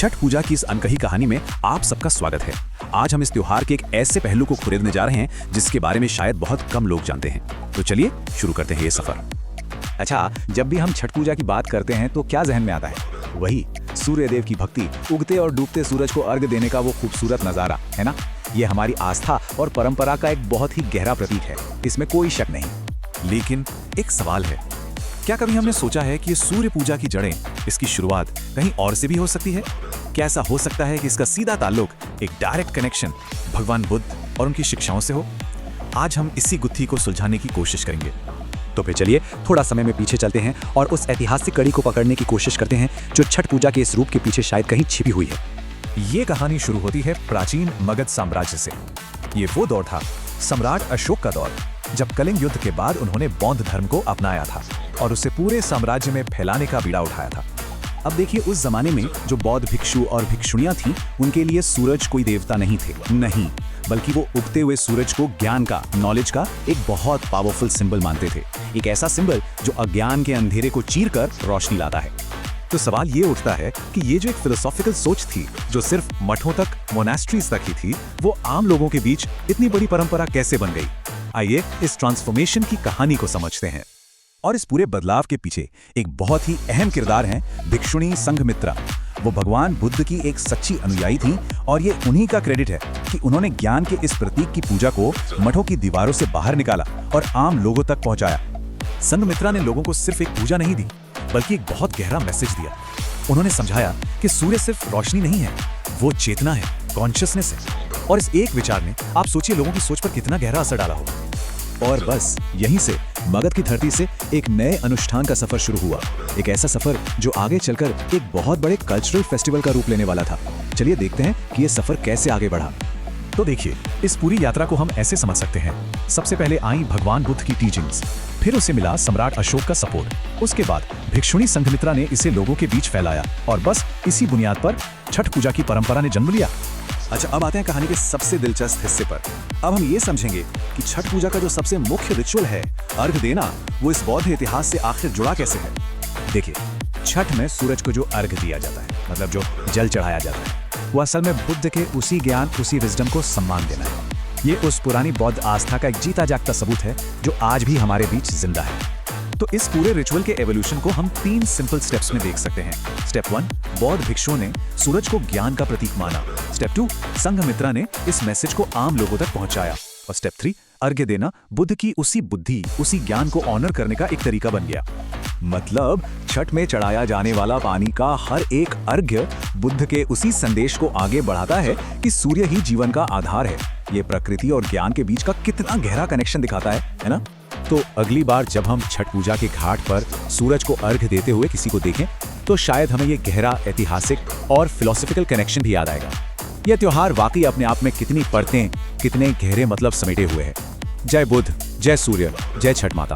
छठ पूजा की इस अनकही कहानी में आप सबका स्वागत है। आज हम इस त्योहार के एक ऐसे पहलू को खुरेदने जा रहे हैं जिसके बारे में शायद बहुत कम लोग जानते हैं। तो चलिए शुरू करते हैं ये सफर। अच्छा, जब भी हम छठ पूजा की बात करते हैं तो क्या जहन में आता है? वही सूर्य देव की भक्ति, उगते और डूबते सूरज को अर्घ देने का वो खूबसूरत नज़ारा, है ना? ये हमारी आस्था और परंपरा का एक बहुत ही गहरा प्रतीक है, इसमें कोई शक नहीं। लेकिन एक सवाल है, क्या कभी हमने सोचा है कि ये सूर्य पूजा की जड़ें, इसकी शुरुआत कहीं और से भी हो सकती है? क्या ऐसा हो सकता है कि इसका सीधा ताल्लुक, एक डायरेक्ट कनेक्शन भगवान बुद्ध और उनकी शिक्षाओं से हो? आज हम इसी गुत्थी को सुलझाने की कोशिश करेंगे। तो फिर चलिए थोड़ा समय में पीछे चलते हैं और उस ऐतिहासिक कड़ी को पकड़ने की कोशिश करते हैं जो छठ पूजा के इस रूप के पीछे शायद कहीं छिपी हुई है। ये कहानी शुरू होती है प्राचीन मगध साम्राज्य से। ये वो दौर था, सम्राट अशोक का दौर, जब कलिंग युद्ध के बाद उन्होंने बौद्ध धर्म को अपनाया था और उसे पूरे साम्राज्य में फैलाने का बीड़ा उठाया था। अब देखिए, उस जमाने में जो बौद्ध भिक्षु और भिक्षुणियां थीं, उनके लिए सूरज कोई देवता नहीं थे, नहीं, बल्कि वो उगते हुए सूरज को ज्ञान का, नॉलेज का एक बहुत पावरफुल सिंबल मानते थे। एक ऐसा सिंबल जो अज्ञान के अंधेरे को चीरकर रोशनी लाता है। तो सवाल ये उठता है कि ये जो एक फिलोसॉफिकल सोच थी, जो सिर्फ मठों तक, मोनास्ट्रीज तक ही थी, वो आम लोगों के बीच इतनी बड़ी परंपरा कैसे बन गई? आइए इस ट्रांसफॉर्मेशन की कहानी को समझते हैं। और इस पूरे बदलाव के पीछे एक बहुत ही अहम किरदार है भिक्षुणी संघमित्रा। वो भगवान बुद्ध की एक सच्ची अनुयायी थी और ये उन्हीं का क्रेडिट है कि उन्होंने ज्ञान के इस प्रतीक की पूजा को मठों की दीवारों से बाहर निकाला और आम लोगों तक पहुंचाया। संघमित्रा ने लोगों को सिर्फ एक पूजा नहीं दी, बल्कि एक बहुत गहरा मैसेज दिया। उन्होंने समझाया कि सूर्य सिर्फ रोशनी नहीं है, वो चेतना है, कॉन्शियसनेस है। और इस एक विचार ने, आप सोचिए, लोगों की सोच पर कितना गहरा असर डाला हो। और बस यहीं से मगध की धरती से एक नए अनुष्ठान का सफर शुरू हुआ, एक ऐसा सफर जो आगे चलकर एक बहुत बड़े कल्चरल फेस्टिवल का रूप लेने वाला था। चलिए देखते हैं कि ये सफर कैसे आगे बढ़ा। तो देखिए, इस पूरी यात्रा को हम ऐसे समझ सकते हैं। सबसे पहले आई भगवान बुद्ध की टीचिंग्स, फिर उसे मिला सम्राट अशोक का सपोर्ट, उसके बाद भिक्षुणी संघमित्रा ने इसे लोगों के बीच फैलाया और बस इसी बुनियाद पर छठ पूजा की परंपरा ने जन्म लिया। अच्छा, अब आते हैं कहानी के सबसे दिलचस्प हिस्से पर। अब हम ये समझेंगे कि छठ पूजा का जो सबसे मुख्य रिचुअल है, अर्घ देना, वो इस बौद्ध इतिहास से आखिर जुड़ा कैसे है। देखिए, छठ में सूरज को जो अर्घ दिया जाता है, मतलब जो जल चढ़ाया जाता है, वो असल में बुद्ध के उसी ज्ञान, उसी विजडम को सम्मान देना है। ये उस पुरानी बौद्ध आस्था का एक जीता जागता सबूत है जो आज भी हमारे बीच जिंदा है। तो इस पूरे रिचुअल के एवोल्यूशन को हम 3 सिंपल स्टेप्स में देख सकते हैं। स्टेप 1, बौद्ध भिक्षुओं ने सूरज को ज्ञान का प्रतीक माना। स्टेप 2, संघमित्रा ने इस मैसेज को आम लोगों तक पहुंचाया। और स्टेप 3, अर्घ्य देना बुद्ध की उसी बुद्धि, उसी ज्ञान को ऑनर करने का एक तरीका बन गया। मतलब छठ में चढ़ाया जाने वाला पानी का हर एक अर्घ्य बुद्ध के उसी संदेश को आगे बढ़ाता है कि सूर्य ही जीवन का आधार है। ये प्रकृति और ज्ञान के बीच का कितना गहरा कनेक्शन दिखाता है ना? तो अगली बार जब हम छठ पूजा के घाट पर सूरज को अर्घ्य देते हुए किसी को देखें, तो शायद हमें ये गहरा ऐतिहासिक और फिलोसॉफिकल कनेक्शन भी याद आएगा। यह त्योहार वाकई अपने आप में कितनी परतें, कितने गहरे मतलब समेटे हुए है। जय बुद्ध, जय सूर्य, जय छठ माता।